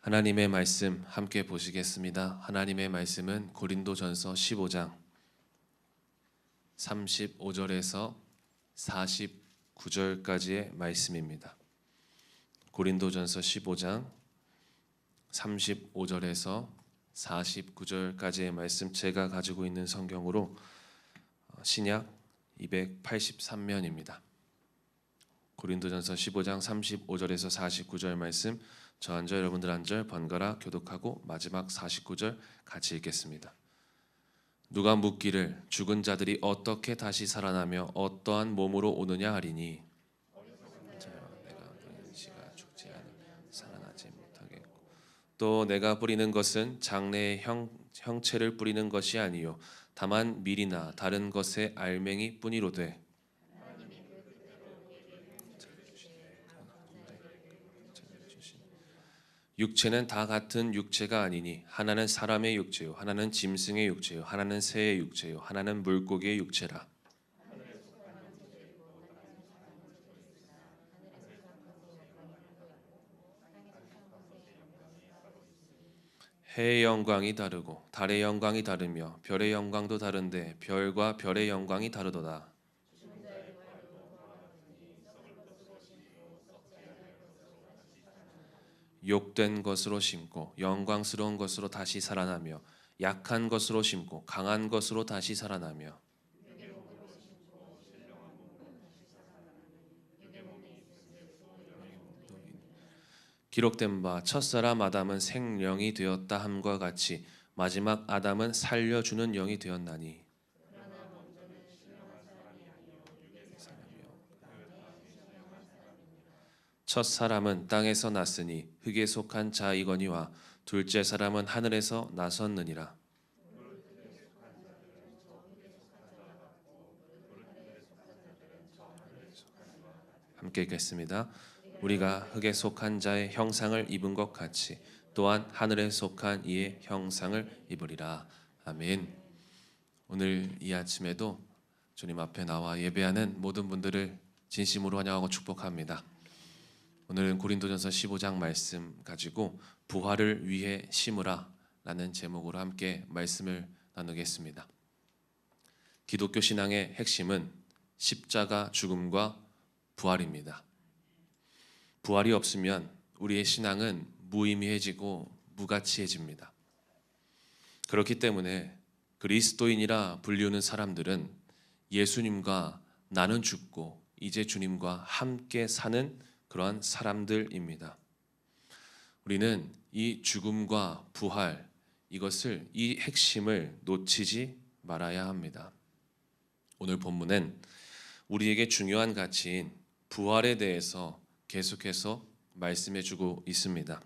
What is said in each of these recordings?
하나님의 말씀 함께 보시겠습니다. 하나님의 말씀은 고린도전서 15장 35절에서 49절까지의 말씀입니다. 고린도전서 15장 35절에서 49절까지의 말씀, 제가 가지고 있는 성경으로 신약 283면입니다. 고린도전서 15장 35절에서 49절 말씀, 저 한 절 여러분들 한 절 번갈아 교독하고 마지막 49절 같이 읽겠습니다. 누가 묻기를 죽은 자들이 어떻게 다시 살아나며 어떠한 몸으로 오느냐 하리니 내가 뿌리는 씨가 죽지 않으면 살아나지 못하겠고 또 내가 뿌리는 것은 장래의 형체를 뿌리는 것이 아니요 다만 밀이나 다른 것의 알맹이 뿐이로되 육체는 다 같은 육체가 아니니 하나는 사람의 육체요 하나는 짐승의 육체요 하나는 새의 육체요 하나는 물고기의 육체라. 해의 영광이 다르고 달의 영광이 다르며 별의 영광도 다른데 별과 별의 영광이 다르도다. 욕된 것으로 심고 영광스러운 것으로 다시 살아나며 약한 것으로 심고 강한 것으로 다시 살아나며 기록된 바 첫사람 아담은 생령이 되었다 함과 같이 마지막 아담은 살려주는 영이 되었나니 첫 사람은 땅에서 났으니 흙에 속한 자이거니와 둘째 사람은 하늘에서 나섰느니라. 함께 읽겠습니다. 우리가 흙에 속한 자의 형상을 입은 것 같이 또한 하늘에 속한 이의 형상을 입으리라. 아멘. 오늘 이 아침에도 주님 앞에 나와 예배하는 모든 분들을 진심으로 환영하고 축복합니다. 오늘은 고린도전서 15장 말씀 가지고 부활을 위해 심으라 라는 제목으로 함께 말씀을 나누겠습니다. 기독교 신앙의 핵심은 십자가 죽음과 부활입니다. 부활이 없으면 우리의 신앙은 무의미해지고 무가치해집니다. 그렇기 때문에 그리스도인이라 불리우는 사람들은 예수님과 나는 죽고 이제 주님과 함께 사는 그러한 사람들입니다. 우리는 이 죽음과 부활, 이 핵심을 놓치지 말아야 합니다. 오늘 본문은 우리에게 중요한 가치인 부활에 대해서 계속해서 말씀해주고 있습니다.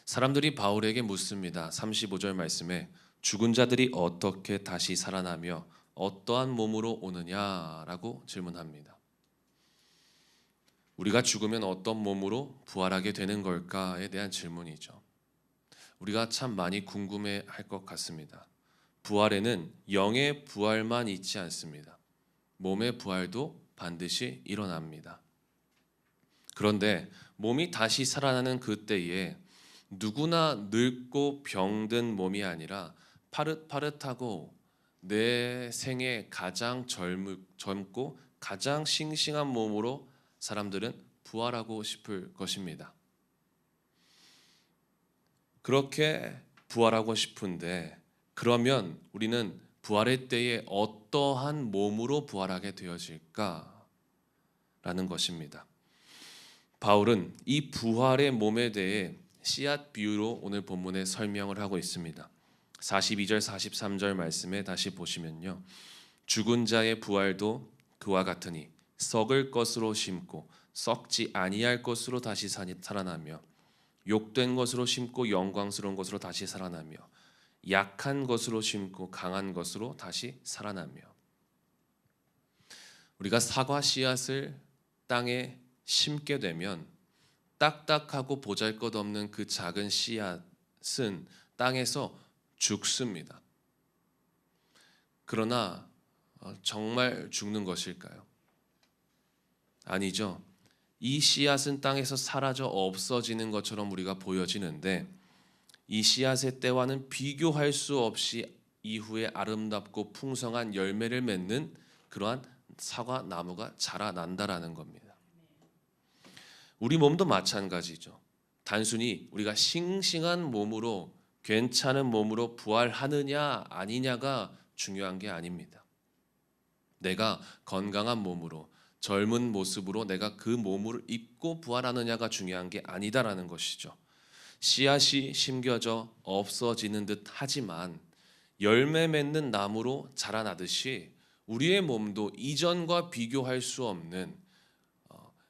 사람들이 바울에게 묻습니다. 35절 말씀에 죽은 자들이 어떻게 다시 살아나며 어떠한 몸으로 오느냐라고 질문합니다. 우리가 죽으면 어떤 몸으로 부활하게 되는 걸까에 대한 질문이죠. 우리가 참 많이 궁금해할 것 같습니다. 부활에는 영의 부활만 있지 않습니다. 몸의 부활도 반드시 일어납니다. 그런데 몸이 다시 살아나는 그때에 누구나 늙고 병든 몸이 아니라 파릇파릇하고 내 생에 가장 젊고 가장 싱싱한 몸으로 사람들은 부활하고 싶을 것입니다. 그렇게 부활하고 싶은데 그러면 우리는 부활의 때에 어떠한 몸으로 부활하게 되어질까라는 것입니다. 바울은 이 부활의 몸에 대해 씨앗 비유로 오늘 본문에 설명을 하고 있습니다. 42절 43절 말씀에 다시 보시면요. 죽은 자의 부활도 그와 같으니 썩을 것으로 심고 썩지 아니할 것으로 다시 살아나며 욕된 것으로 심고 영광스러운 것으로 다시 살아나며 약한 것으로 심고 강한 것으로 다시 살아나며 우리가 사과 씨앗을 땅에 심게 되면 딱딱하고 보잘것없는 그 작은 씨앗은 땅에서 죽습니다. 그러나 정말 죽는 것일까요? 아니죠. 이 씨앗은 땅에서 사라져 없어지는 것처럼 우리가 보여지는데 이 씨앗의 때와는 비교할 수 없이 이후에 아름답고 풍성한 열매를 맺는 그러한 사과 나무가 자라난다라는 겁니다. 우리 몸도 마찬가지죠. 단순히 우리가 싱싱한 몸으로 괜찮은 몸으로 부활하느냐 아니냐가 중요한 게 아닙니다. 내가 건강한 몸으로 젊은 모습으로 내가 그 몸을 입고 부활하느냐가 중요한 게 아니다라는 것이죠. 씨앗이 심겨져 없어지는 듯 하지만 열매 맺는 나무로 자라나듯이 우리의 몸도 이전과 비교할 수 없는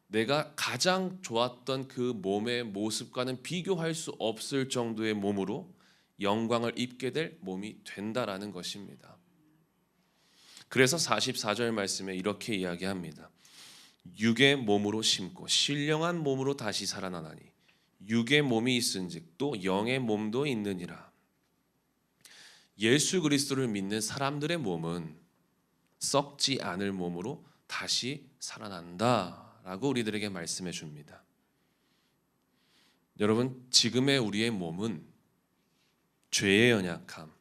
내가 가장 좋았던 그 몸의 모습과는 비교할 수 없을 정도의 몸으로 영광을 입게 될 몸이 된다라는 것입니다. 그래서 44절 말씀에 이렇게 이야기합니다. 육의 몸으로 심고 신령한 몸으로 다시 살아나나니 육의 몸이 있은즉 또 영의 몸도 있느니라. 예수 그리스도를 믿는 사람들의 몸은 썩지 않을 몸으로 다시 살아난다라고 우리들에게 말씀해 줍니다. 여러분, 지금의 우리의 몸은 죄의 연약함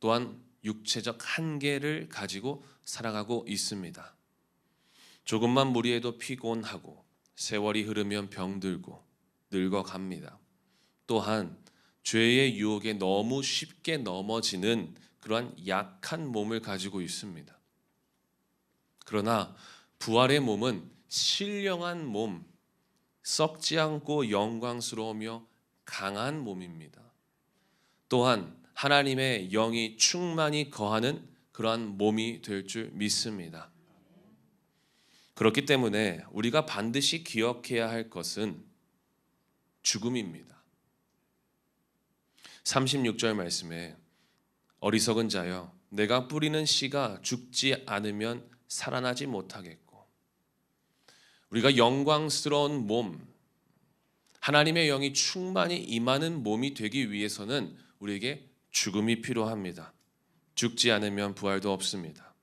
또한 육체적 한계를 가지고 살아가고 있습니다. 조금만 무리해도 피곤하고 세월이 흐르면 병들고 늙어갑니다. 또한 죄의 유혹에 너무 쉽게 넘어지는 그러한 약한 몸을 가지고 있습니다. 그러나 부활의 몸은 신령한 몸, 썩지 않고 영광스러우며 강한 몸입니다. 또한 하나님의 영이 충만히 거하는 그러한 몸이 될 줄 믿습니다. 그렇기 때문에 우리가 반드시 기억해야 할 것은 죽음입니다. 36절 말씀에 어리석은 자여 내가 뿌리는 씨가 죽지 않으면 살아나지 못하겠고, 우리가 영광스러운 몸, 하나님의 영이 충만히 임하는 몸이 되기 위해서는 우리에게 죽음이 필요합니다. 죽지 않으면 부활도 없습니다.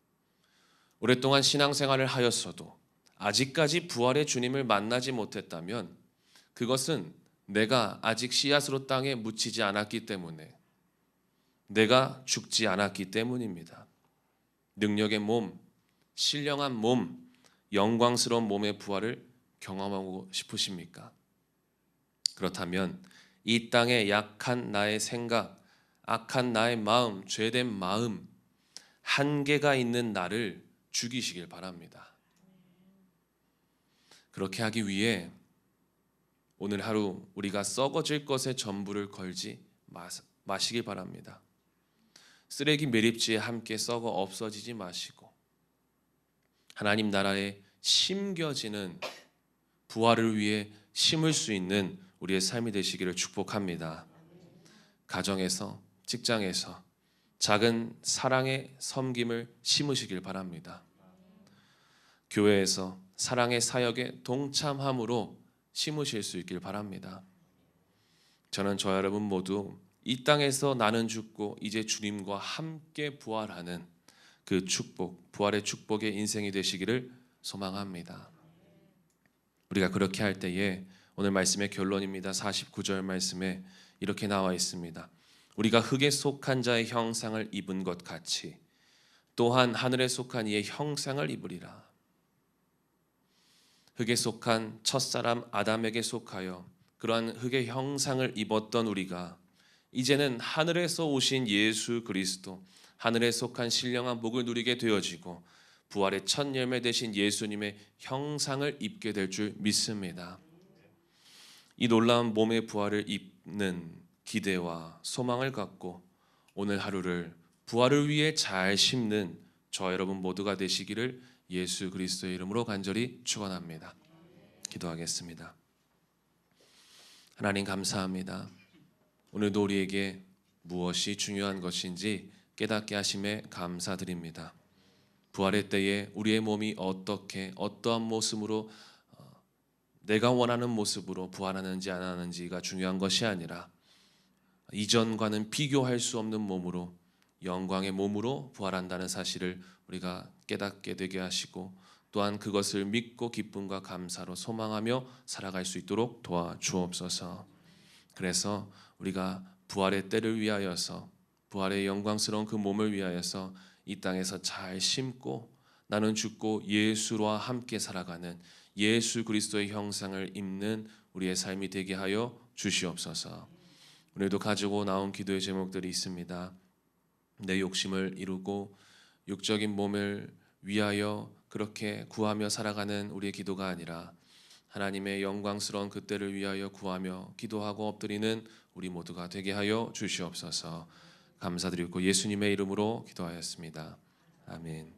오랫동안 신앙생활을 하였어도 아직까지 부활의 주님을 만나지 못했다면 그것은 내가 아직 씨앗으로 땅에 묻히지 않았기 때문에, 내가 죽지 않았기 때문입니다. 능력의 몸, 신령한 몸, 영광스러운 몸의 부활을 경험하고 싶으십니까? 그렇다면 이 땅에 약한 나의 생각, 악한 나의 마음, 죄된 마음, 한계가 있는 나를 죽이시길 바랍니다. 그렇게 하기 위해 오늘 하루 우리가 썩어질 것에 전부를 걸지 마시길 바랍니다. 쓰레기 매립지에 함께 썩어 없어지지 마시고 하나님 나라에 심겨지는 부활을 위해 심을 수 있는 우리의 삶이 되시기를 축복합니다. 가정에서, 직장에서 작은 사랑의 섬김을 심으시길 바랍니다. 교회에서 사랑의 사역에 동참함으로 심으실 수 있길 바랍니다. 저는 저 여러분 모두 이 땅에서 나는 죽고 이제 주님과 함께 부활하는 그 축복, 부활의 축복의 인생이 되시기를 소망합니다. 우리가 그렇게 할 때에 오늘 말씀의 결론입니다. 49절 말씀에 이렇게 나와 있습니다. 우리가 흙에 속한 자의 형상을 입은 것 같이 또한 하늘에 속한 이의 형상을 입으리라. 흙에 속한 첫사람 아담에게 속하여 그러한 흙의 형상을 입었던 우리가 이제는 하늘에서 오신 예수 그리스도, 하늘에 속한 신령한 복을 누리게 되어지고 부활의 첫 열매 되신 예수님의 형상을 입게 될 줄 믿습니다. 이 놀라운 몸의 부활을 입는 기대와 소망을 갖고 오늘 하루를 부활을 위해 잘 심는 저 여러분 모두가 되시기를 예수 그리스도의 이름으로 간절히 축원합니다. 기도하겠습니다. 하나님 감사합니다. 오늘도 우리에게 무엇이 중요한 것인지 깨닫게 하심에 감사드립니다. 부활의 때에 우리의 몸이 어떻게 어떠한 모습으로 내가 원하는 모습으로 부활하는지 안 하는지가 중요한 것이 아니라 이전과는 비교할 수 없는 몸으로 영광의 몸으로 부활한다는 사실을 우리가 깨닫게 되게 하시고 또한 그것을 믿고 기쁨과 감사로 소망하며 살아갈 수 있도록 도와주옵소서. 그래서 우리가 부활의 때를 위하여서, 부활의 영광스러운 그 몸을 위하여서 이 땅에서 잘 심고 나는 죽고 예수와 함께 살아가는 예수 그리스도의 형상을 입는 우리의 삶이 되게 하여 주시옵소서. 오늘도 가지고 나온 기도의 제목들이 있습니다. 내 욕심을 이루고 육적인 몸을 위하여 그렇게 구하며 살아가는 우리의 기도가 아니라 하나님의 영광스러운 그때를 위하여 구하며 기도하고 엎드리는 우리 모두가 되게 하여 주시옵소서. 감사드리고 예수님의 이름으로 기도하였습니다. 아멘.